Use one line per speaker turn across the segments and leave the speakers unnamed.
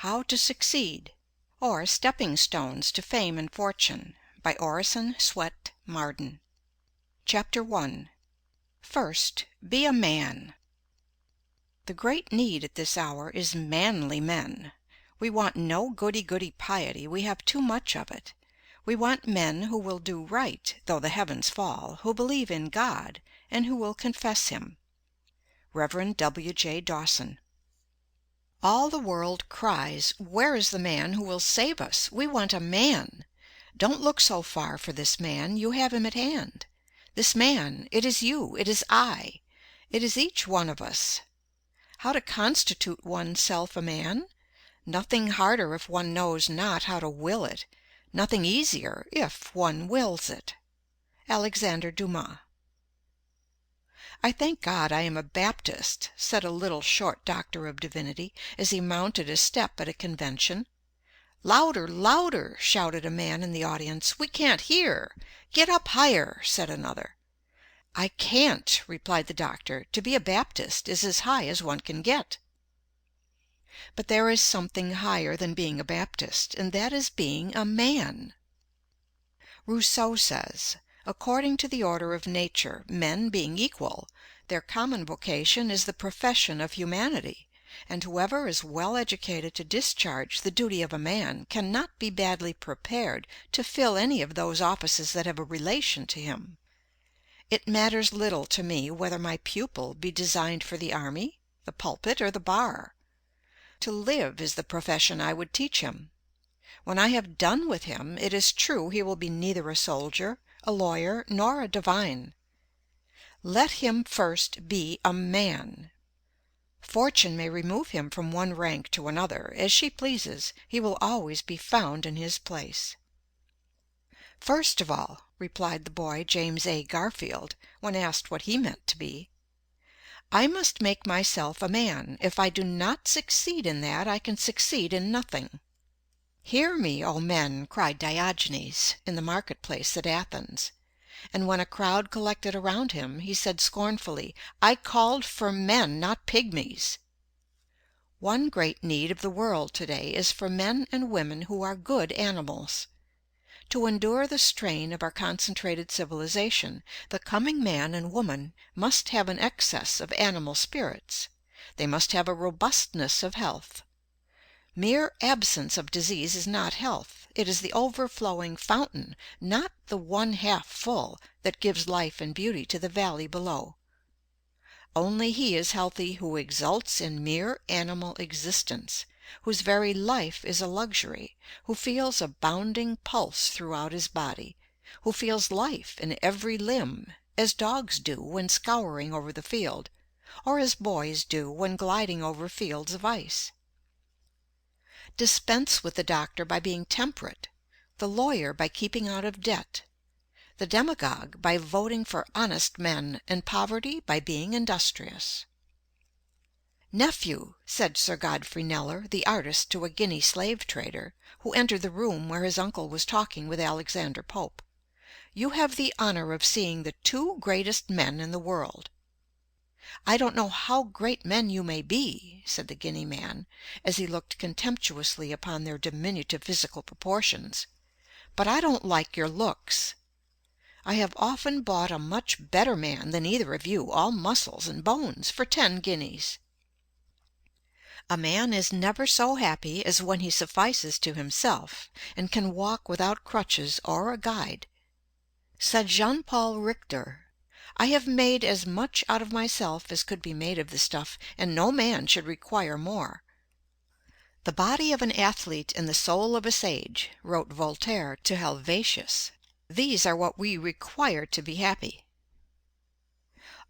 How to Succeed, or Stepping Stones to Fame and Fortune, by Orison Swett Marden. Chapter 1. First, Be a Man. The great need at this hour is manly men. We want no goody-goody piety, we have too much of it. We want men who will do right, though the heavens fall, who believe in God, and who will confess Him. Rev. W. J. Dawson. All the world cries, "Where is the man who will save us? We want a man. Don't look so far for this man, you have him at hand. This man, it is you, it is I, it is each one of us. How to constitute one's self a man? Nothing harder if one knows not how to will it, nothing easier if one wills it." Alexander Dumas. "I thank God I am a Baptist," said a little short doctor of divinity, as he mounted a step at a convention. "Louder, louder!" shouted a man in the audience. "We can't hear." "Get up higher," said another. "I can't," replied the doctor. "To be a Baptist is as high as one can get." But there is something higher than being a Baptist, and that is being a man. Rousseau says, "According to the order of nature, men being equal, their common vocation is the profession of humanity, and whoever is well educated to discharge the duty of a man cannot be badly prepared to fill any of those offices that have a relation to him. It matters little to me whether my pupil be designed for the army, the pulpit, or the bar. To live is the profession I would teach him. When I have done with him, it is true he will be neither a soldier, a lawyer, nor a divine. Let him first be a man. Fortune may remove him from one rank to another, as she pleases, he will always be found in his place." "First of all," replied the boy James A. Garfield, when asked what he meant to be, "I must make myself a man. If I do not succeed in that, I can succeed in nothing." "Hear me, O men!" cried Diogenes in the marketplace at Athens. And when a crowd collected around him, he said scornfully, "I called for men, not pygmies." One great need of the world today is for men and women who are good animals. To endure the strain of our concentrated civilization, the coming man and woman must have an excess of animal spirits. They must have a robustness of health. Mere absence of disease is not health. It is the overflowing fountain, not the one half full, that gives life and beauty to the valley below. Only he is healthy who exults in mere animal existence, whose very life is a luxury, who feels a bounding pulse throughout his body, who feels life in every limb, as dogs do when scouring over the field, or as boys do when gliding over fields of ice. Dispense with the doctor by being temperate, the lawyer by keeping out of debt, the demagogue by voting for honest men, and poverty by being industrious. "Nephew," said Sir Godfrey Kneller, the artist, to a Guinea slave trader, who entered the room where his uncle was talking with Alexander Pope, "you have the honor of seeing the two greatest men in the world." "I don't know how great men you may be," said the Guinea man, as he looked contemptuously upon their diminutive physical proportions, "but I don't like your looks. I have often bought a much better man than either of you, all muscles and bones, for 10 guineas. A man is never so happy as when he suffices to himself, and can walk without crutches or a guide. Said Jean Paul Richter, 'I have made as much out of myself as could be made of the stuff, and no man should require more.' The body of an athlete and the soul of a sage," wrote Voltaire to Helvetius. "These are what we require to be happy."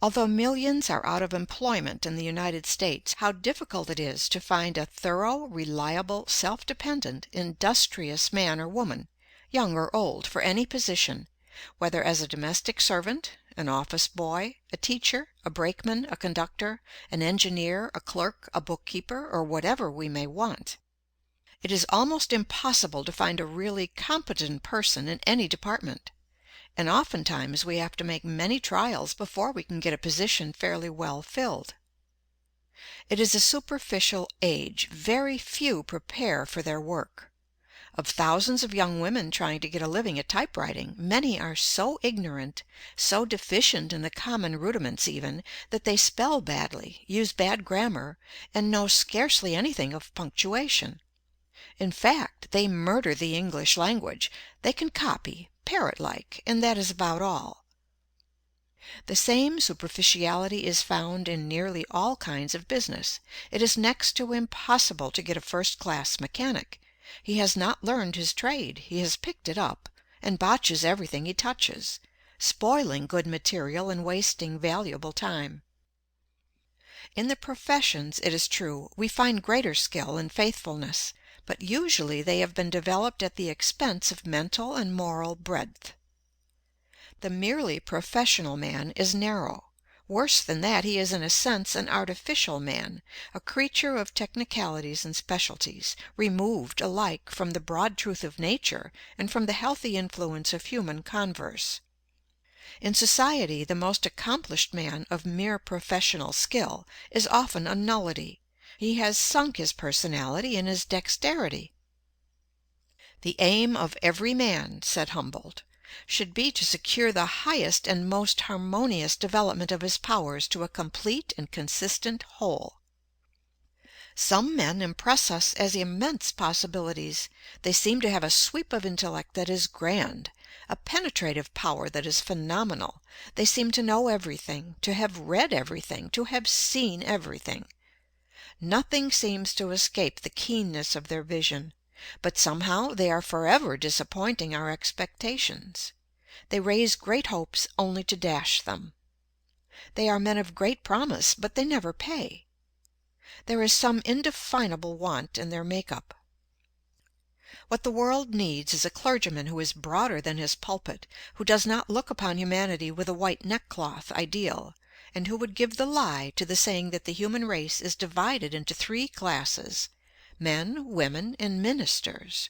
Although millions are out of employment in the United States, how difficult it is to find a thorough, reliable, self-dependent, industrious man or woman, young or old, for any position, whether as a domestic servant, an office boy, a teacher, a brakeman, a conductor, an engineer, a clerk, a bookkeeper, or whatever we may want. It is almost impossible to find a really competent person in any department, and oftentimes we have to make many trials before we can get a position fairly well filled. It is a superficial age. Very few prepare for their work. Of thousands of young women trying to get a living at typewriting, many are so ignorant, so deficient in the common rudiments even, that they spell badly, use bad grammar, and know scarcely anything of punctuation. In fact, they murder the English language. They can copy, parrot-like, and that is about all. The same superficiality is found in nearly all kinds of business. It is next to impossible to get a first-class mechanic. He has not learned his trade. He has picked it up, and botches everything he touches, spoiling good material and wasting valuable time. In the professions, it is true, we find greater skill and faithfulness, but usually they have been developed at the expense of mental and moral breadth. The merely professional man is narrow. Worse than that, he is in a sense an artificial man, a creature of technicalities and specialties, removed alike from the broad truth of nature and from the healthy influence of human converse. In society, the most accomplished man of mere professional skill is often a nullity. He has sunk his personality in his dexterity. "The aim of every man," said Humboldt, "should be to secure the highest and most harmonious development of his powers to a complete and consistent whole." Some men impress us as immense possibilities. They seem to have a sweep of intellect that is grand, a penetrative power that is phenomenal. They seem to know everything, to have read everything, to have seen everything. Nothing seems to escape the keenness of their vision. But somehow they are forever disappointing our expectations. They raise great hopes only to dash them. They are men of great promise, but they never pay. There is some indefinable want in their make-up. What the world needs is a clergyman who is broader than his pulpit, who does not look upon humanity with a white neckcloth ideal, and who would give the lie to the saying that the human race is divided into three classes: men, women, and ministers.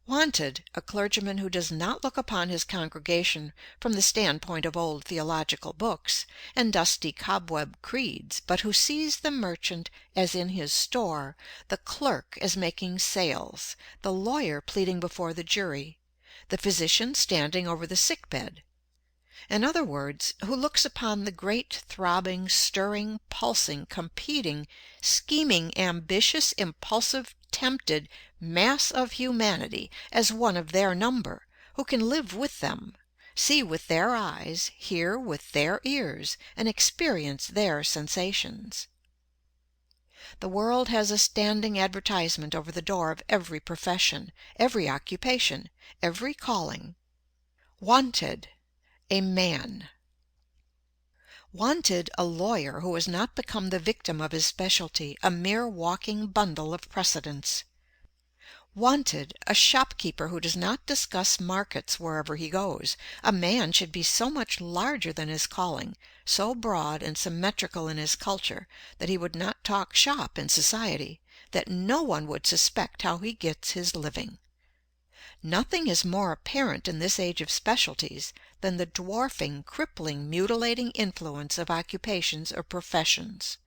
Wanted, a clergyman who does not look upon his congregation from the standpoint of old theological books and dusty cobweb creeds, but who sees the merchant as in his store, the clerk as making sales, the lawyer pleading before the jury, the physician standing over the sick bed. In other words, who looks upon the great, throbbing, stirring, pulsing, competing, scheming, ambitious, impulsive, tempted mass of humanity as one of their number, who can live with them, see with their eyes, hear with their ears, and experience their sensations. The world has a standing advertisement over the door of every profession, every occupation, every calling: "Wanted, a man." Wanted, a lawyer who has not become the victim of his specialty, a mere walking bundle of precedents. Wanted, a shopkeeper who does not discuss markets wherever he goes. A man should be so much larger than his calling, so broad and symmetrical in his culture, that he would not talk shop in society, that no one would suspect how he gets his living. Nothing is more apparent in this age of specialties than the dwarfing, crippling, mutilating influence of occupations or professions.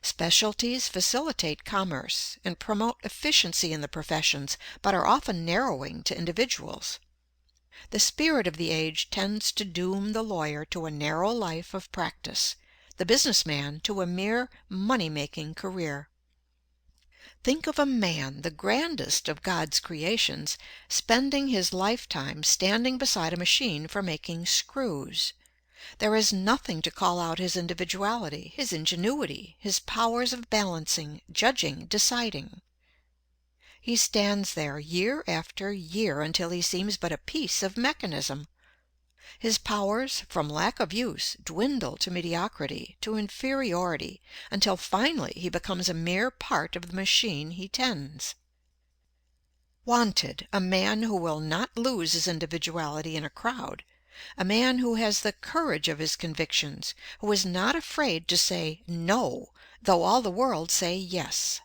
Specialties facilitate commerce and promote efficiency in the professions, but are often narrowing to individuals. The spirit of the age tends to doom the lawyer to a narrow life of practice, the businessman to a mere money-making career. Think of a man, the grandest of God's creations, spending his lifetime standing beside a machine for making screws. There is nothing to call out his individuality, his ingenuity, his powers of balancing, judging, deciding. He stands there year after year until he seems but a piece of mechanism. His powers, from lack of use, dwindle to mediocrity, to inferiority, until finally he becomes a mere part of the machine he tends. Wanted, a man who will not lose his individuality in a crowd, a man who has the courage of his convictions, who is not afraid to say "no," though all the world say "yes."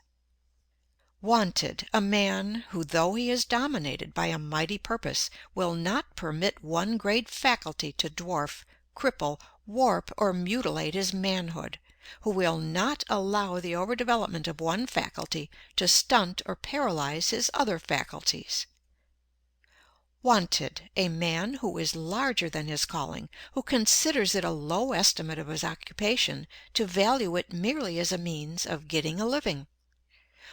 Wanted, a man who, though he is dominated by a mighty purpose, will not permit one great faculty to dwarf, cripple, warp, or mutilate his manhood, who will not allow the overdevelopment of one faculty to stunt or paralyze his other faculties. Wanted, a man who is larger than his calling, who considers it a low estimate of his occupation to value it merely as a means of getting a living.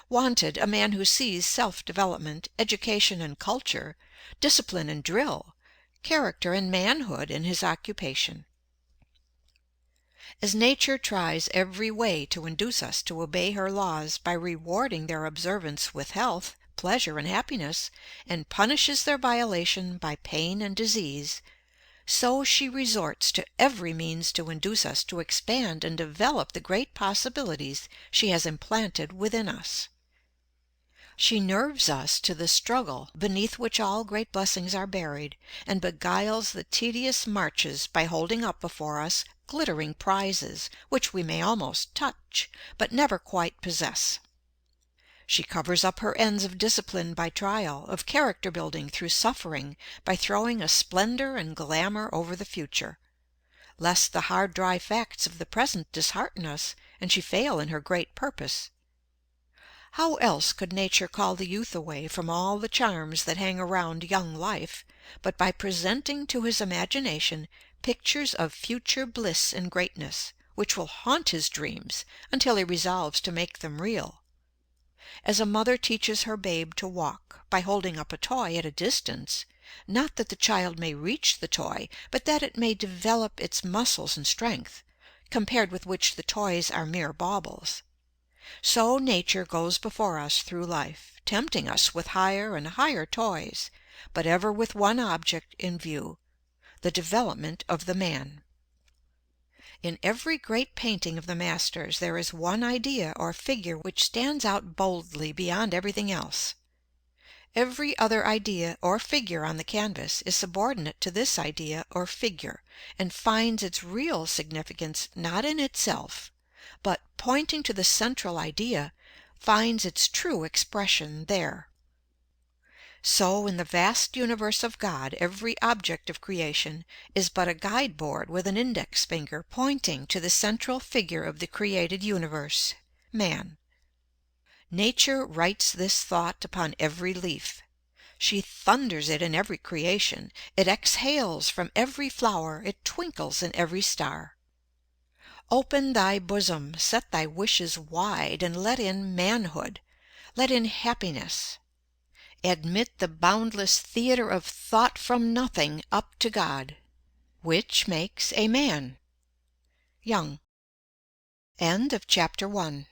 Wanted, a man who sees self-development, education and culture, discipline and drill, character and manhood in his occupation. As nature tries every way to induce us to obey her laws by rewarding their observance with health, pleasure and happiness, and punishes their violation by pain and disease, so she resorts to every means to induce us to expand and develop the great possibilities she has implanted within us. She nerves us to the struggle beneath which all great blessings are buried, and beguiles the tedious marches by holding up before us glittering prizes which we may almost touch, but never quite possess. She covers up her ends of discipline by trial, of character building through suffering, by throwing a splendor and glamour over the future, lest the hard dry facts of the present dishearten us and she fail in her great purpose. How else could nature call the youth away from all the charms that hang around young life, but by presenting to his imagination pictures of future bliss and greatness, which will haunt his dreams until he resolves to make them real? As a mother teaches her babe to walk by holding up a toy at a distance, not that the child may reach the toy, but that it may develop its muscles and strength, compared with which the toys are mere baubles. So nature goes before us through life, tempting us with higher and higher toys, but ever with one object in view, the development of the man. In every great painting of the masters there is one idea or figure which stands out boldly beyond everything else. Every other idea or figure on the canvas is subordinate to this idea or figure, and finds its real significance not in itself, but, pointing to the central idea, finds its true expression there. So in the vast universe of God every object of creation is but a guide board with an index finger pointing to the central figure of the created universe, man. Nature writes this thought upon every leaf. She thunders it in every creation. It exhales from every flower. It twinkles in every star. Open thy bosom, set thy wishes wide, and let in manhood, let in happiness. Admit the boundless theater of thought from nothing up to God, which makes a man. Young. End of chapter 1.